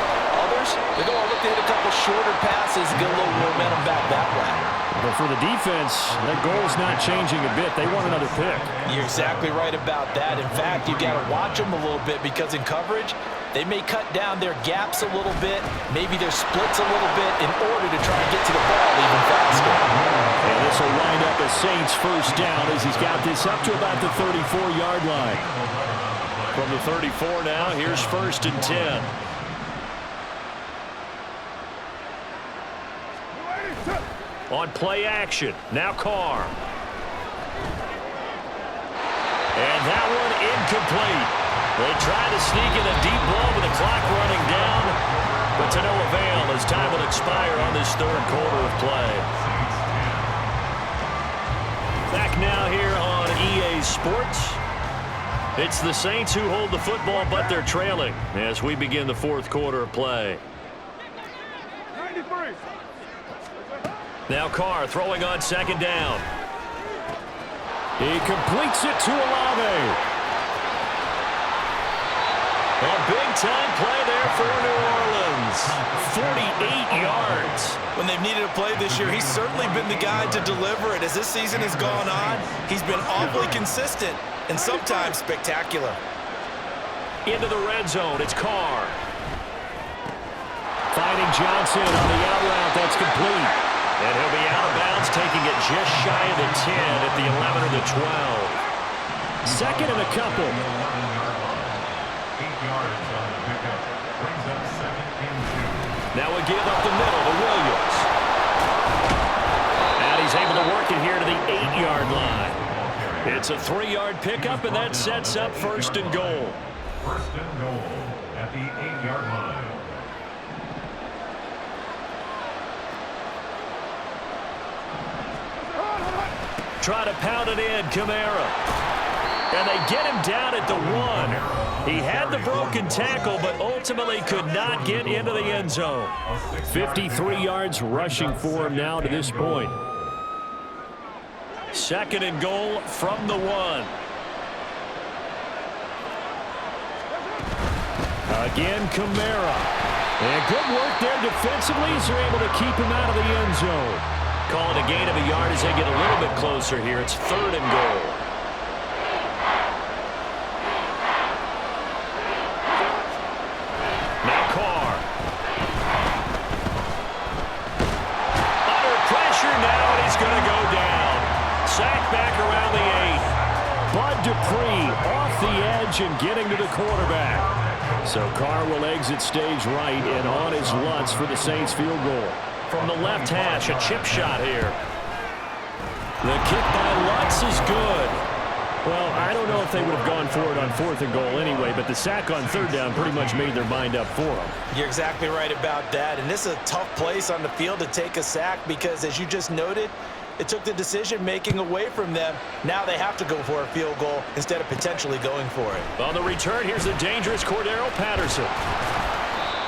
Others, they're going to look to hit a couple shorter passes and get a little momentum back that way. But for the defense, that goal's not changing a bit. They want another pick. You're exactly right about that. In fact, you've got to watch them a little bit because in coverage, they may cut down their gaps a little bit, maybe their splits a little bit in order to try and get to the ball even faster. And this will wind up a Saints first down as he's got this up to about the 34-yard line. From the 34 now, here's 1st and 10. On play action, now Carr. And that one incomplete. They try to sneak in a deep ball with the clock running down, but to no avail as time will expire on this third quarter of play. Back now here on EA Sports. It's the Saints who hold the football, but they're trailing as we begin the fourth quarter of play. 93. Now Carr throwing on second down. He completes it to Olave. A big-time play there for New Orleans. 48 yards. When they've needed a play this year, he's certainly been the guy to deliver it. As this season has gone on, he's been awfully consistent and sometimes spectacular. Into the red zone, it's Carr. Finding Johnson on the out route, that's complete. And he'll be out of bounds, taking it just shy of the 10 at the 11 or the 12. Second and a couple. 8 yards on the pickup. Brings up 2nd and 2. Now a give up the middle to Williams. And he's able to work it here to the 8-yard line. It's a 3-yard pickup, and that sets up 1st and goal. 1st and goal at the 8-yard line. Try to pound it in, Kamara. And they get him down at the 1. He had the broken tackle, but ultimately could not get into the end zone. 53 yards rushing for him now to this point. 2nd and goal from the 1. Again, Kamara. And good work there defensively as they're able to keep him out of the end zone. Calling a gain of a yard as they get a little bit closer here. It's 3rd and goal. Now Carr. Under pressure now, and he's going to go down. Sacked back around the 8th. Bud Dupree off the edge and getting to the quarterback. So Carr will exit stage right and on his Lutz for the Saints field goal. From the left hash, a chip shot here. The kick by Lutz is good. Well, I don't know if they would have gone for it on 4th and goal anyway, but the sack on 3rd down pretty much made their mind up for them. You're exactly right about that. And this is a tough place on the field to take a sack because, as you just noted, it took the decision-making away from them. Now they have to go for a field goal instead of potentially going for it. On the return, here's the dangerous Cordero Patterson.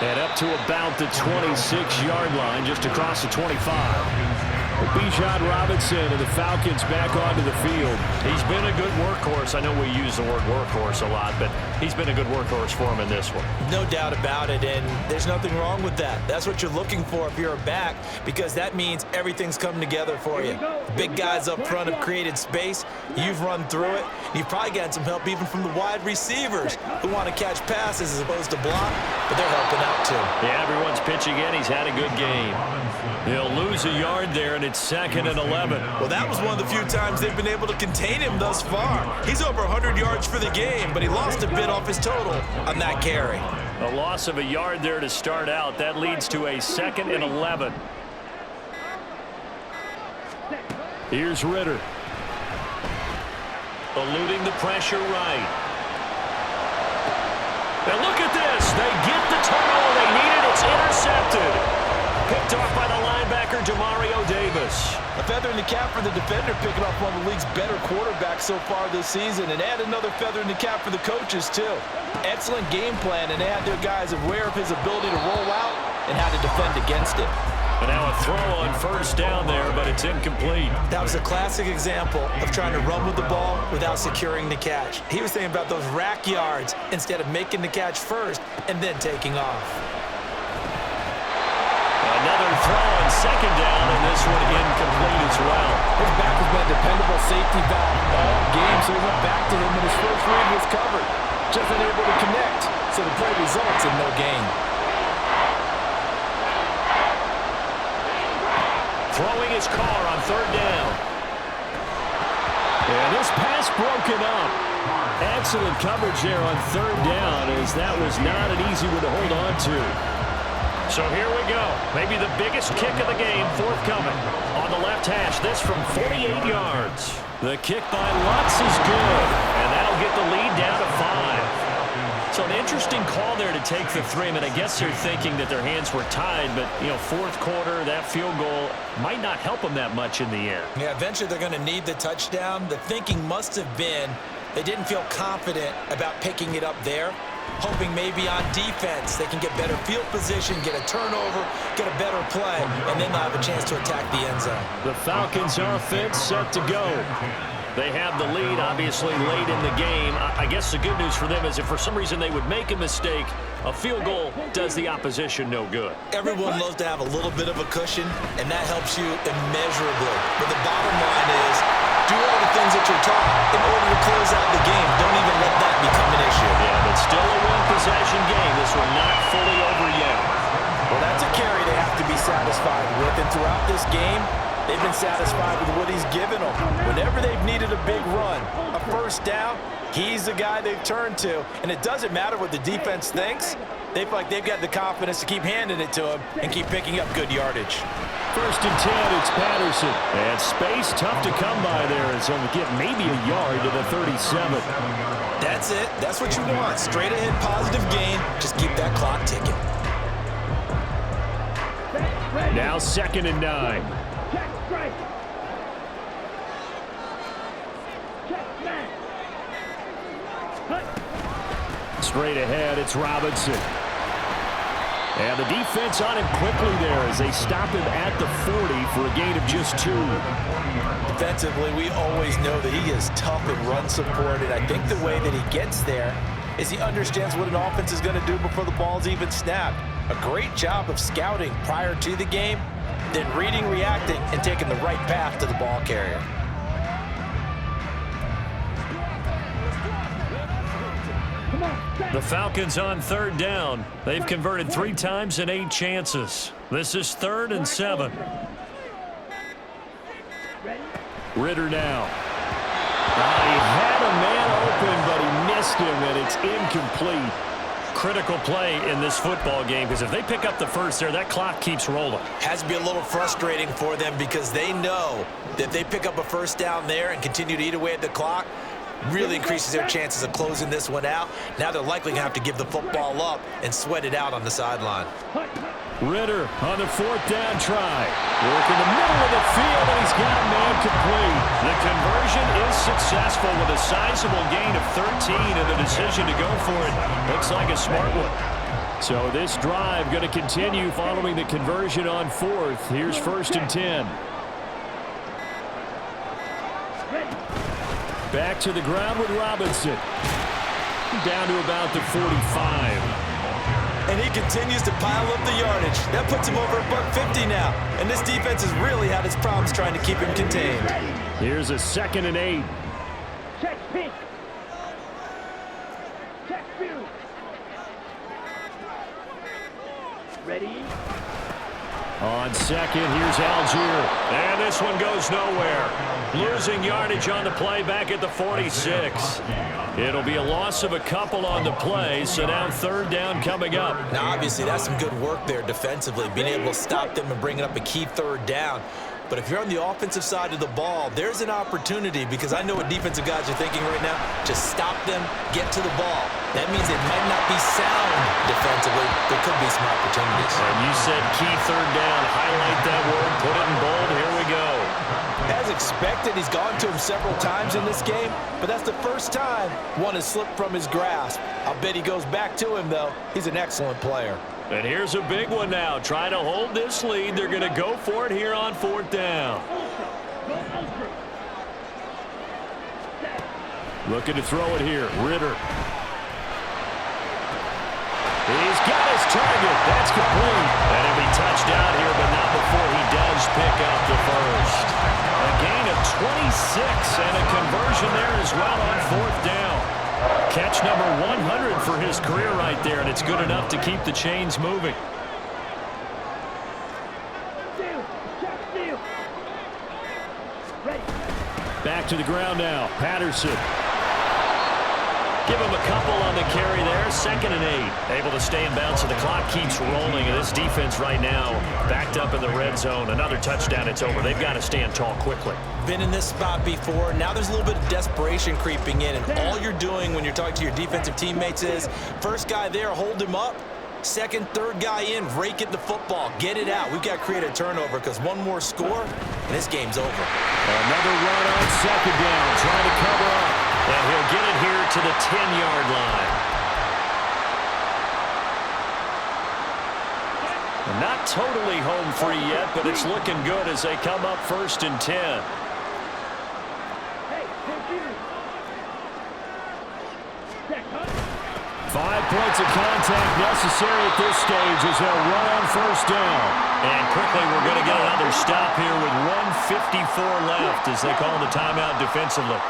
And up to about the 26-yard line, just across the 25. Bijan Robinson and the Falcons back onto the field. He's been a good workhorse. I know we use the word workhorse a lot, but he's been a good workhorse for him in this one. No doubt about it, and there's nothing wrong with that. That's what you're looking for if you're a back, because that means everything's come together for you. The big guys up front have created space. You've run through it. You've probably gotten some help even from the wide receivers who want to catch passes as opposed to block, but they're helping out too. Yeah, everyone's pitching in. He's had a good game. He'll lose a yard there, and it's It's 2nd and 11. Well, that was one of the few times they've been able to contain him thus far. He's over 100 yards for the game, but he lost a bit off his total on that carry. A loss of a yard there to start out. That leads to a 2nd and 11. Here's Ritter. Eluding the pressure right. And look at this. They get the turnover they needed. It's intercepted. Picked off by the linebacker, Demario Davis. A feather in the cap for the defender, picking off one of the league's better quarterbacks so far this season. And add another feather in the cap for the coaches, too. Excellent game plan, and they had their guys aware of his ability to roll out and how to defend against it. And now a throw on 1st down there, but it's incomplete. That was a classic example of trying to run with the ball without securing the catch. He was thinking about those rack yards instead of making the catch first and then taking off. Another throw on 2nd down, and this one incomplete as well. His back has been a dependable safety valve all game, so he went back to him, and his first read was covered. Just unable to connect, so the play results in no gain. Throwing his car on 3rd down. And this pass broken up. Excellent coverage there on 3rd down, as that was not an easy one to hold on to. So here we go. Maybe the biggest kick of the game forthcoming. On the left hash, this from 48 yards. The kick by Lutz is good, and that'll get the lead down to 5. So an interesting call there to take the 3. I mean, I guess they're thinking that their hands were tied, but, you know, 4th quarter, that field goal might not help them that much in the end. Yeah, eventually they're going to need the touchdown. The thinking must have been they didn't feel confident about picking it up there, hoping maybe on defense they can get better field position, get a turnover, get a better play, and then they'll have a chance to attack the end zone. The Falcons offense set to go. They have the lead, obviously, late in the game. I guess the good news for them is if for some reason they would make a mistake, a field goal does the opposition no good. Everyone loves to have a little bit of a cushion, and that helps you immeasurably. But the bottom line is, do all the things that you're taught in order to close out the game. Don't even let that become an issue. Yeah, but still a one-possession game. This one not fully over yet. Well, that's a carry they have to be satisfied with, and throughout this game, they've been satisfied with what he's given them. Whenever they've needed a big run, a 1st down, he's the guy they've turned to. And it doesn't matter what the defense thinks. They feel like they've got the confidence to keep handing it to him and keep picking up good yardage. 1st and 10, it's Patterson. And space tough to come by there, and so get maybe a yard to the 37. That's it. That's what you want. Straight ahead positive gain. Just keep that clock ticking. Now 2nd and 9. Check strike. Check smash. Cut. Straight ahead, it's Robinson. And the defense on him quickly there as they stop him at the 40 for a gain of just 2. Defensively, we always know that he is tough and run supported. I think the way that he gets there is he understands what an offense is going to do before the ball's even snapped. A great job of scouting prior to the game, then reading, reacting, and taking the right path to the ball carrier. The Falcons on 3rd down. They've converted 3 times in 8 chances. This is 3rd and 7. Ritter now. He had a man open, but he missed him, and it's incomplete. Critical play in this football game, because if they pick up the 1st there, that clock keeps rolling. Has to be a little frustrating for them because they know that if they pick up a 1st down there and continue to eat away at the clock, really increases their chances of closing this one out. Now they're likely going to have to give the football up and sweat it out on the sideline. Ritter on the 4th down try. Working the middle of the field, and he's got a man complete. The conversion is successful with a sizable gain of 13, and the decision to go for it looks like a smart one. So this drive going to continue following the conversion on 4th. Here's 1st and 10. Back to the ground with Robinson. Down to about the 45. And he continues to pile up the yardage. That puts him over $150 now. And this defense has really had its problems trying to keep him contained. Here's a 2nd and 8. Check pink. Check blue. Ready? On second, here's Algier. And this one goes nowhere. Losing yardage on the play back at the 46. It'll be a loss of a couple on the play, so now third down coming up. Now, obviously, that's some good work there defensively, being able to stop them and bringing up a key third down. But if you're on the offensive side of the ball, there's an opportunity, because I know what defensive guys are thinking right now. Just stop them, get to the ball. That means it might not be sound defensively. There could be some opportunities. And you said key third down. Highlight that word. Put it in bold. Here we go. As expected, he's gone to him several times in this game, but that's the first time one has slipped from his grasp. I'll bet he goes back to him, though. He's an excellent player. And here's a big one now. Trying to hold this lead. They're going to go for it here on fourth down. Looking to throw it here. Ritter. He's got his target. That's complete. And he'll be touched out here, but not before he does pick up the first. A gain of 26 and a conversion there as well on fourth down. Catch number 100 for his career right there, and it's good enough to keep the chains moving. Back to the ground now. Patterson. Give him a couple on the carry there. 2nd and 8. Able to stay in bounds, so the clock keeps rolling. And this defense right now backed up in the red zone. Another touchdown, it's over. They've got to stand tall quickly. Been in this spot before. Now there's a little bit of desperation creeping in. And all you're doing when you're talking to your defensive teammates is, first guy there, hold him up. Second, third guy in, rake it the football. Get it out. We've got to create a turnover, because one more score, and this game's over. Another run on second down. Trying to cover up. And he'll get it here to the 10-yard line. Not totally home free yet, but it's looking good as they come up 1st and 10. 5 points of contact necessary at this stage as they'll run on 1st down. And quickly we're going to get another stop here with 1:54 left as they call the timeout defensively.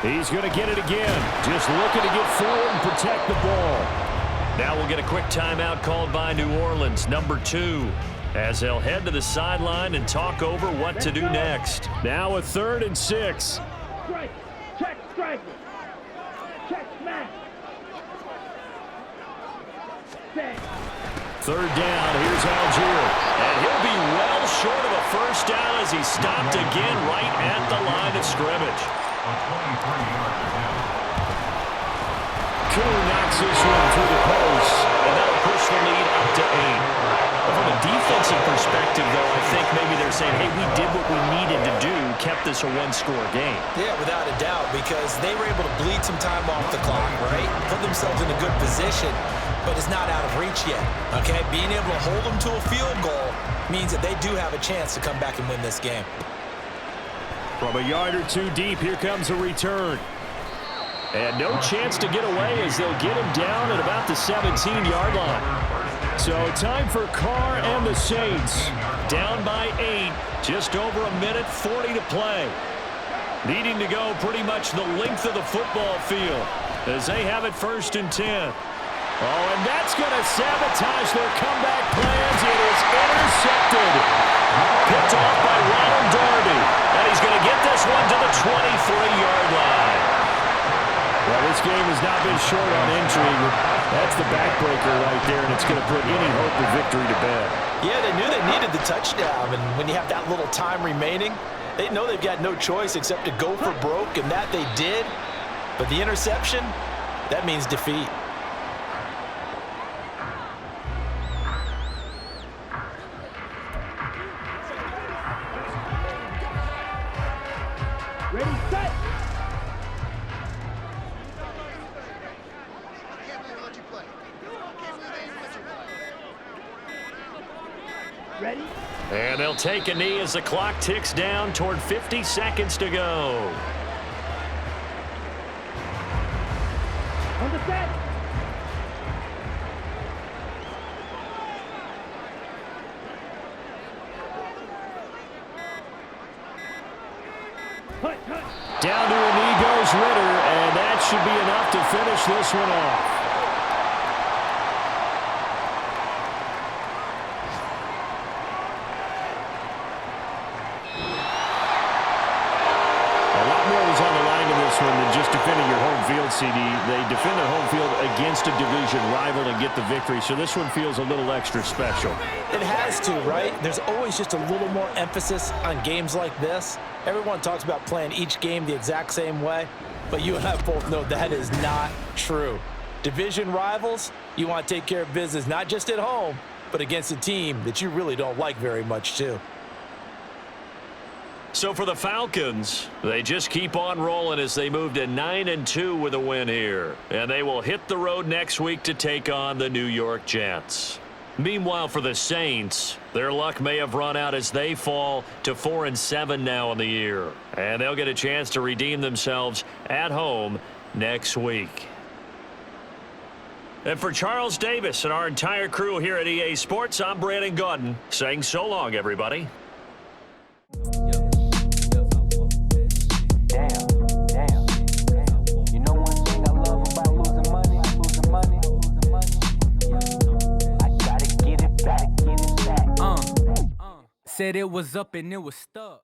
He's going to get it again. Just looking to get forward and protect the ball. Now we'll get a quick timeout called by New Orleans, number 2, as they'll head to the sideline and talk over what to do next. Now a 3rd and 6. Strike. Check striker. Check smash. Set. 3rd down. Here's Algier. And he'll be well short of a first down as he's stopped again right at the line of scrimmage. Coon knocks this one through the post, and that'll push the lead up to 8. But from a defensive perspective, though, I think maybe they're saying, hey, we did what we needed to do, kept this a one-score game. Yeah, without a doubt, because they were able to bleed some time off the clock, right? Put themselves in a good position, but it's not out of reach yet, okay? Being able to hold them to a field goal means that they do have a chance to come back and win this game. From a yard or two deep, here comes a return. And no chance to get away as they'll get him down at about the 17-yard line. So time for Carr and the Saints. Down by 8, just over a minute 40 to play. Needing to go pretty much the length of the football field as they have it 1st and 10. Oh, and that's going to sabotage their comeback plans. It is intercepted. Picked off by Ronald Darby. And he's going to get this one to the 23-yard line. Well, this game has not been short on intrigue. That's the backbreaker right there, and it's going to put any hope of victory to bed. Yeah, they knew they needed the touchdown, and when you have that little time remaining, they know they've got no choice except to go for broke, and that they did. But the interception, that means defeat. Ready, set. Ready? And they'll take a knee as the clock ticks down toward 50 seconds to go. On the set. Down to a knee goes Ritter, and that should be enough to finish this one off. Than just defending your home field, CD. They defend their home field against a division rival and get the victory, so this one feels a little extra special. It has to, right? There's always just a little more emphasis on games like this. Everyone talks about playing each game the exact same way, but you and I both know that is not true. Division rivals, you want to take care of business not just at home, but against a team that you really don't like very much, too. So for the Falcons, they just keep on rolling as they move to 9-2 with a win here. And they will hit the road next week to take on the New York Jets. Meanwhile, for the Saints, their luck may have run out as they fall to 4-7 now in the year. And they'll get a chance to redeem themselves at home next week. And for Charles Davis and our entire crew here at EA Sports, I'm Brandon Gaudin saying so long, everybody. Said it was up and it was stuck.